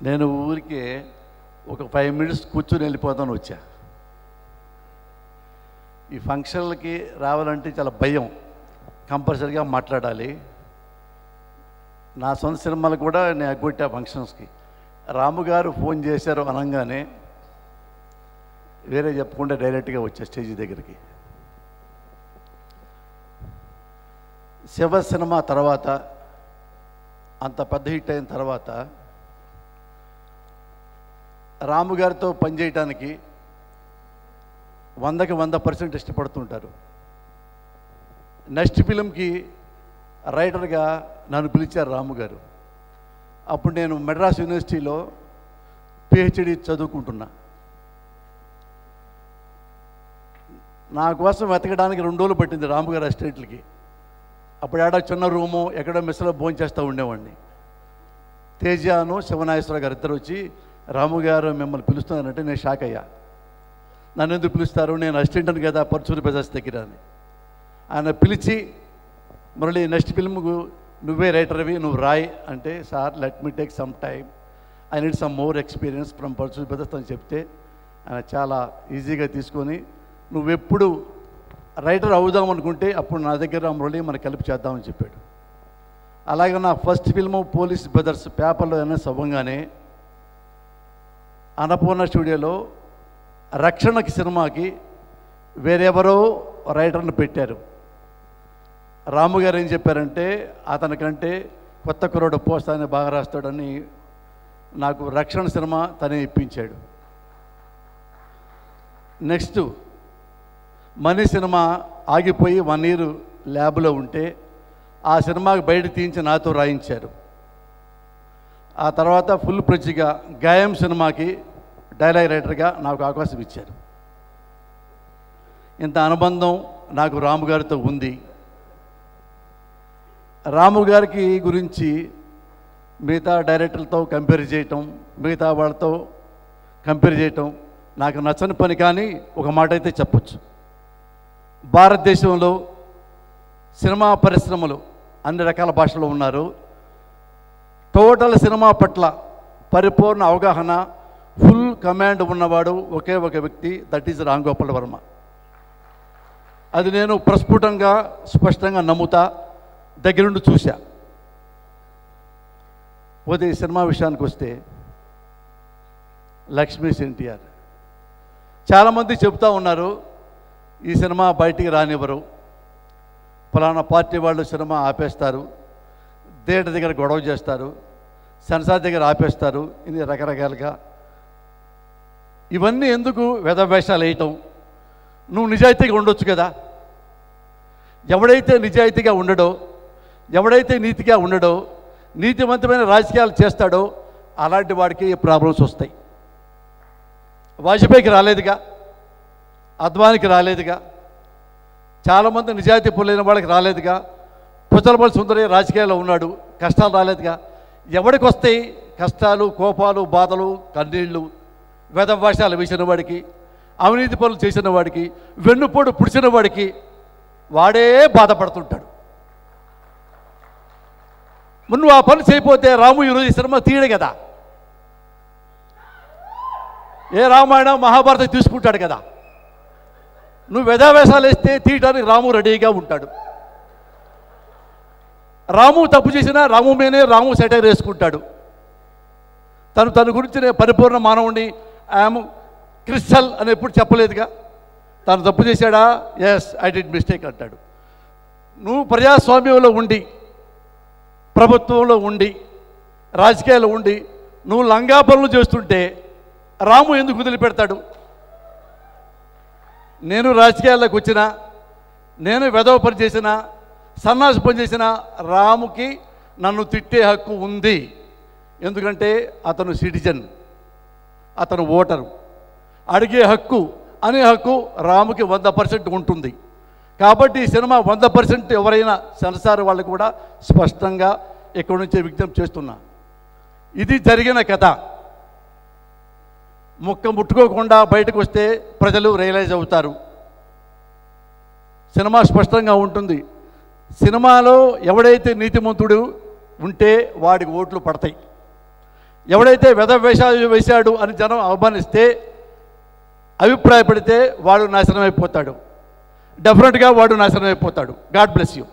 నేను ఊరికే ఒక 5 minutes కూర్చొని వెళ్ళిపోతాను వచ్చా. ఈ ఫంక్షన్లకి రావాలంటే చాలా భయం, కంపల్సరీగా మాట్లాడాలి. నా సొంత సినిమాలు కూడా నేను ఎగ్గొట్టా ఫంక్షన్స్కి. రాము గారు ఫోన్ చేశారు అనగానే వేరే చెప్పకుండా డైరెక్ట్గా వచ్చా స్టేజ్ దగ్గరికి. శివ సినిమా తర్వాత అంత పెద్ద హిట్ అయిన తర్వాత రాము గారితో పనిచేయటానికి 100కి 100% ఇష్టపడుతుంటారు. నెక్స్ట్ ఫిలింకి రైటర్గా నన్ను పిలిచారు రాము గారు. అప్పుడు నేను మెడ్రాస్ యూనివర్సిటీలో PhD చదువుకుంటున్నా. నా కోసం వెతకడానికి 2 రోజులు పట్టింది రాము గారు అసిస్టెంట్లకి. అప్పుడు ఆడ చిన్న రూము ఎక్కడో మెస్లో భోజనం చేస్తూ ఉండేవాడిని. తేజాను శివనాగేశ్వర గారు ఇద్దరు వచ్చి రాము గారు మిమ్మల్ని పిలుస్తున్నారంటే నేను షాక్ అయ్యా. నన్ను ఎందుకు పిలుస్తారు, నేను అసిస్టెంట్ అని కదా పర్చూరి బజార్స్ దగ్గర అని. ఆయన పిలిచి మురళి నెక్స్ట్ ఫిల్మ్కు నువ్వే రైటర్వి, నువ్వు రాయి అంటే, sir let me take some time, I need some more experience from Paruchuri bazaars అని చెప్తే ఆయన చాలా ఈజీగా తీసుకొని నువ్వెప్పుడు రైటర్ అవుదాం అనుకుంటే అప్పుడు నా దగ్గర మురళి మనం కలిపి చేద్దామని చెప్పాడు. అలాగే నా ఫస్ట్ ఫిల్ము పోలీస్ బ్రదర్స్ పేపర్లో అనౌన్స్ అవ్వగానే అన్నపూర్ణ స్టూడియోలో రక్షణకి సినిమాకి వేరెవరో రైటర్ని పెట్టారు. రాము గారు ఏం చెప్పారంటే, అతనికంటే కొత్త కుర్రోడు పోస్తానే బాగా రాస్తాడని నాకు రక్షణ సినిమా తనే ఇప్పించాడు. నెక్స్ట్ మనీ సినిమా ఆగిపోయి 1 year ల్యాబ్లో ఉంటే ఆ సినిమాకి బయట తీయించి నాతో రాయించారు. ఆ తర్వాత ఫుల్ ప్రెజ్గా గాయం సినిమాకి డైలాగ్ రైటర్గా నాకు అవకాశం ఇచ్చారు. ఇంత అనుబంధం నాకు రాము గారితో ఉంది. రాము గారికి గురించి మిగతా డైరెక్టర్లతో కంపేర్ చేయటం, మిగతా వాళ్ళతో కంపేర్ చేయటం నాకు నచ్చని పని. కానీ ఒక మాట అయితే చెప్పొచ్చు, భారతదేశంలో సినిమా పరిశ్రమలు అన్ని రకాల భాషలో ఉన్నారు. టోటల్ సినిమా పట్ల పరిపూర్ణ అవగాహన, ఫుల్ కమాండ్ ఉన్నవాడు ఒకే ఒక వ్యక్తి, దట్ ఈజ్ రామ్ గోపాల్ వర్మ. అది నేను ప్రస్ఫుటంగా స్పష్టంగా నమ్ముతా, దగ్గరుండి చూశా. పోతే ఈ సినిమా విషయానికి వస్తే లక్ష్మీ ఎన్టీఆర్ చాలామంది చెప్తూ ఉన్నారు ఈ సినిమా బయటికి రానివ్వరు, ఫలానా పార్టీ వాళ్ళు సినిమా ఆపేస్తారు, థియేటర్ దగ్గర గొడవ చేస్తారు, సెన్సార్ దగ్గర ఆపేస్తారు, ఇది రకరకాలుగా. ఇవన్నీ ఎందుకు వేషాలు వేయటం? నువ్వు నిజాయితీగా ఉండొచ్చు కదా. ఎవడైతే నిజాయితీగా ఉండడో, ఎవడైతే నీతిగా ఉండడో, నీతివంతమైన రాజకీయాలు చేస్తాడో అలాంటి వాడికి ప్రాబ్లమ్స్ వస్తాయి. వాజ్పేయికి రాలేదుగా, అద్వానికి రాలేదుగా, చాలామంది నిజాయితీ పొలైన వాళ్ళకి రాలేదుగా, పుచ్చలపల్లి సుందరయ్య రాజకీయాల్లో ఉన్నాడు, కష్టాలు రాలేదుగా. ఎవడికి వస్తాయి కష్టాలు, కోపాలు, బాధలు, కన్నీళ్ళు? వేషాలు వేసిన వాడికి, అవినీతి పనులు చేసిన వాడికి, వెన్నుపోటు పుడిచిన వాడికి వాడే బాధపడుతుంటాడు. నువ్వు ఆ పని చేయకపోతే రాము ఈరోజు ఈ సినిమా తీయడు కదా. ఏ రామాయణం మహాభారతం తీసుకుంటాడు కదా. నువ్వు వేషాలు వేస్తే తీయడానికి రాము రెడీగా ఉంటాడు. రాము తప్పు చేసినా రాము మీనే రాము సెటైర్ వేసుకుంటాడు. తన గురించి నేను పరిపూర్ణ మానవుడిని, ఐఎమ్ క్రిస్టల్ అని ఎప్పుడు చెప్పలేదుగా. తను తప్పు చేశాడా, ఎస్ ఐ డిడ్ మిస్టేక్ అంటాడు. నువ్వు ప్రజాస్వామ్యంలో ఉండి, ప్రభుత్వంలో ఉండి, రాజకీయాల్లో ఉండి నువ్వు లంగా పనులు చేస్తుంటే రాము ఎందుకు వదిలిపెడతాడు? నేను రాజకీయాల్లోకి వచ్చినా, నేను వెధవ పని చేసినా, సన్నాసి పని చేసినా రాముకి నన్ను తిట్టే హక్కు ఉంది. ఎందుకంటే అతను సిటిజన్, అతను ఓటరు. అడిగే హక్కు, అనే హక్కు రాముకి 100% ఉంటుంది. కాబట్టి ఈ సినిమా 100% ఎవరైనా సెన్సార్ వాళ్ళు కూడా స్పష్టంగా ఇక్కడి నుంచే విజ్ఞప్తి చేస్తున్నా. ఇది జరిగిన కథ. ముక్క ముట్టుకోకుండా బయటకు వస్తే ప్రజలు రియలైజ్ అవుతారు. సినిమా స్పష్టంగా ఉంటుంది. సినిమాలో ఎవడైతే నీతిమంతుడు ఉంటే వాడికి ఓట్లు పడతాయి. ఎవడైతే వేషాలు వేశాడు అని జనం అవమానిస్తే, అభిప్రాయపడితే వాడు నాశనం అయిపోతాడు. డెఫినెట్గా వాడు నాశనం అయిపోతాడు. God bless you.